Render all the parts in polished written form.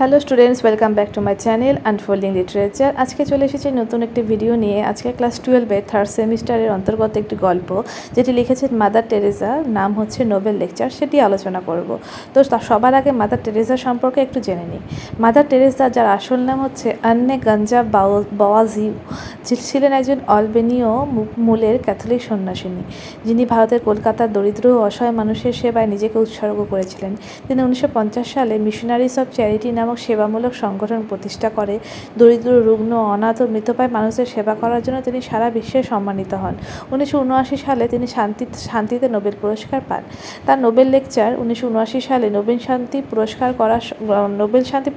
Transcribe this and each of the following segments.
Hello students, welcome back to my channel unfolding literature. আজকে চলে এসেছি নতুন একটি ভিডিও নিয়ে। আজকে ক্লাস 12-এর থার্ড সেমিস্টারের অন্তর্গত একটি গল্প যেটি লিখেছেন মাদার টেরেসা, নাম হচ্ছে নোবেল লেকচার, সেটি আলোচনা করব। তো সবার আগে মাদার টেরেসা সম্পর্কে একটু জেনে নিই। মাদার টেরেসা, যার আসল নাম হচ্ছে আন্নে গাঞ্জা বাওয়াজিউ, ছিলেন একজন আলবেনীয় মূলের ক্যাথলিক সন্ন্যাসিনী, যিনি ভারতের কলকাতার দরিদ্র ও অসহায় মানুষের সেবায় নিজেকে উৎসর্গ করেছিলেন। তিনি 1950 সালে মিশনারিজ অফ চ্যারিটি নামক সেবামূলক সংগঠন প্রতিষ্ঠা করে দরিদ্র, রুগ্ন, অনাথ ও মৃতপ্রায় মানুষের সেবা করার জন্য তিনি সারা বিশ্বে সম্মানিত হন। 1979 সালে তিনি শান্তিতে নোবেল পুরস্কার পান। তার নোবেল লেকচার 1979 সালে নোবেল শান্তি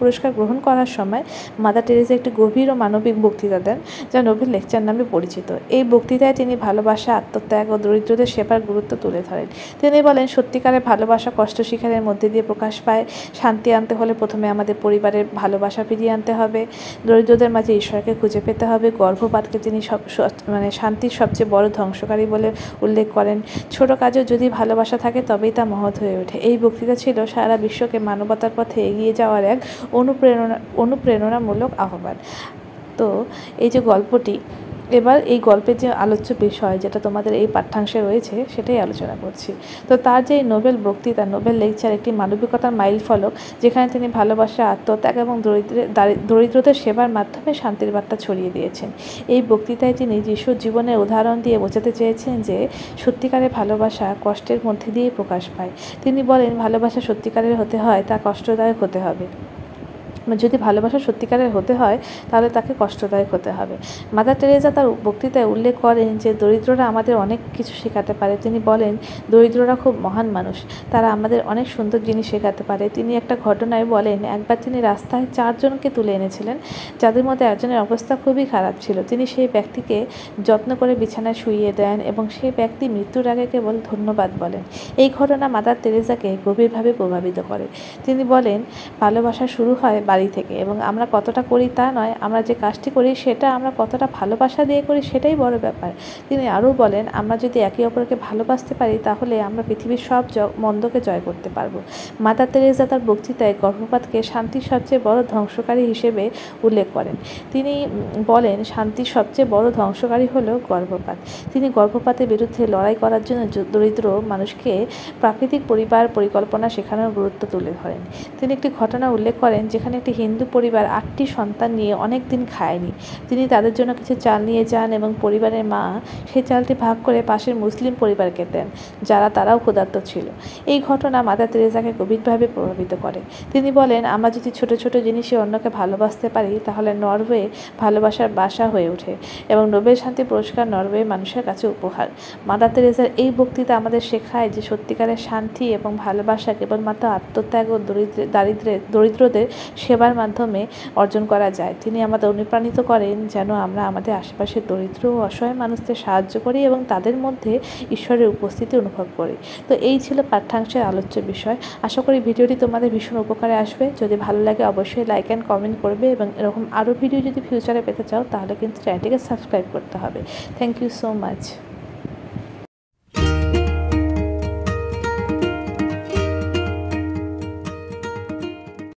পুরস্কার গ্রহণ করার সময় মাদার টেরেসা একটি গভীর ও মানবিক বক্তৃতা দেন, যা নোবেল লেকচার নামে পরিচিত। এই বক্তৃতায় তিনি ভালোবাসা, আত্মত্যাগ ও দরিদ্রদের সেবার গুরুত্ব তুলে ধরেন। তিনি বলেন, সত্যিকারের ভালোবাসা কষ্ট শিকারের মধ্যে দিয়ে প্রকাশ পায়। শান্তি আনতে হলে প্রথমে আমাদের পরিবারের ভালোবাসা ফিরিয়ে আনতে হবে। দরিদ্রদের মাঝে ঈশ্বরকে খুঁজে পেতে হবে। গর্ভপাতকে তিনি শান্তির সবচেয়ে বড় ধ্বংসকারী বলে উল্লেখ করেন। ছোট কাজেও যদি ভালোবাসা থাকে তবেই তা মহৎ হয়ে ওঠে। এই বক্তৃতা ছিল সারা বিশ্বকে মানবতার পথে এগিয়ে যাওয়ার এক অনুপ্রেরণামূলক আহ্বান। তো এই যে গল্পটি, এবার এই গল্পের যে আলোচ্য বিষয় যেটা তোমাদের এই পাঠ্যাংশে রয়েছে সেটাই আলোচনা করছি। তো তার যে নোবেল বক্তৃতা, নোবেল লেকচার একটি মানবিকতার মাইল ফলক, যেখানে তিনি ভালোবাসা, আত্মত্যাগ এবং দরিদ্রদের সেবার মাধ্যমে শান্তির বার্তা ছড়িয়ে দিয়েছেন। এই বক্তৃতায় তিনি যিশুর জীবনের উদাহরণ দিয়ে বোঝাতে চেয়েছেন যে সত্যিকারের ভালোবাসা কষ্টের মধ্যে দিয়েই প্রকাশ পায়। তিনি বলেন, ভালোবাসা সত্যিকারের হতে হয় তা কষ্টদায়ক হতে হবে। যদি ভালোবাসা সত্যিকারের হতে হয় তাহলে তাকে কষ্টদায়ক হতে হবে। মাদার টেরেসা তার বক্তৃতায় উল্লেখ করেন যে দরিদ্ররা আমাদের অনেক কিছু শেখাতে পারে। তিনি বলেন, দরিদ্ররা খুব মহান মানুষ, তারা আমাদের অনেক সুন্দর জিনিস শেখাতে পারে। তিনি একটা ঘটনায় বলেন, একবার তিনি রাস্তায় 4 জনকে তুলে এনেছিলেন, যাদের মধ্যে একজনের অবস্থা খুবই খারাপ ছিল। তিনি সেই ব্যক্তিকে যত্ন করে বিছানায় শুইয়ে দেন এবং সেই ব্যক্তি মৃত্যুর আগে কেবল ধন্যবাদ বলেন। এই ঘটনা মাদার টেরেসাকে গভীরভাবে প্রভাবিত করে। তিনি বলেন, ভালোবাসা শুরু হয় বাড়ি থেকে, এবং আমরা কতটা করি তা নয়, আমরা যে কাজটি করি সেটা আমরা কতটা ভালোবাসা দিয়ে করি সেটাই বড় ব্যাপার। তিনি আরও বলেন, আমরা যদি একে অপরকে ভালোবাসতে পারি তাহলে আমরা পৃথিবীর সব মন্দকে জয় করতে পারবো। মাদার তেরেসা তার বক্তৃতায় গর্ভপাতকে শান্তির সবচেয়ে বড় ধ্বংসকারী হিসেবে উল্লেখ করেন। তিনি বলেন, শান্তির সবচেয়ে বড় ধ্বংসকারী হলো গর্ভপাত। তিনি গর্ভপাতের বিরুদ্ধে লড়াই করার জন্য দরিদ্র মানুষকে প্রাকৃতিক পরিবার পরিকল্পনা শেখানোর গুরুত্ব তুলে ধরেন। তিনি একটি ঘটনা উল্লেখ করেন যেখানে একটি হিন্দু পরিবার 8টি সন্তান নিয়ে অনেক দিন খায়নি। তিনি তাদের জন্য কিছু চাল নিয়ে যান এবং পরিবারের মা সেই চালটি ভাগ করে পাশের মুসলিম পরিবারকে দেন, তারাও ক্ষুধার্ত ছিল। এই ঘটনা মাদার তেরেসাকে গভীরভাবে প্রভাবিত করে। তিনি বলেন, আমরা যদি ছোট ছোট জিনিসে অন্যকে ভালোবাসতে পারি তাহলে নরওয়ে ভালোবাসার বাসা হয়ে ওঠে এবং নোবেল শান্তি পুরস্কার নরওয়ে মানুষের কাছে উপহার। মাদার তেরেসার এই বক্তৃতা আমাদের শেখায় যে সত্যিকারের শান্তি এবং ভালোবাসা কেবলমাত্র আত্মত্যাগ ও দরিদ্রদের সেবার মাধ্যমে অর্জন করা যায়। তিনি আমাদের অনুপ্রাণিত করেন যেন আমরা আমাদের আশেপাশের দরিদ্র ও অসহায় মানুষদের সাহায্য করি এবং তাদের মধ্যে ঈশ্বরের উপস্থিতি অনুভব করি। তো এই ছিল পাঠ্যাংশের আলোচ্য বিষয়। আশা করি ভিডিওটি তোমাদের ভীষণ উপকারে আসবে। যদি ভালো লাগে অবশ্যই লাইক অ্যান্ড কমেন্ট করবে, এবং এরকম আরও ভিডিও যদি ফিউচারে পেতে চাও তাহলে কিন্তু চ্যানেলটিকে সাবস্ক্রাইব করতে হবে। Thank you so much.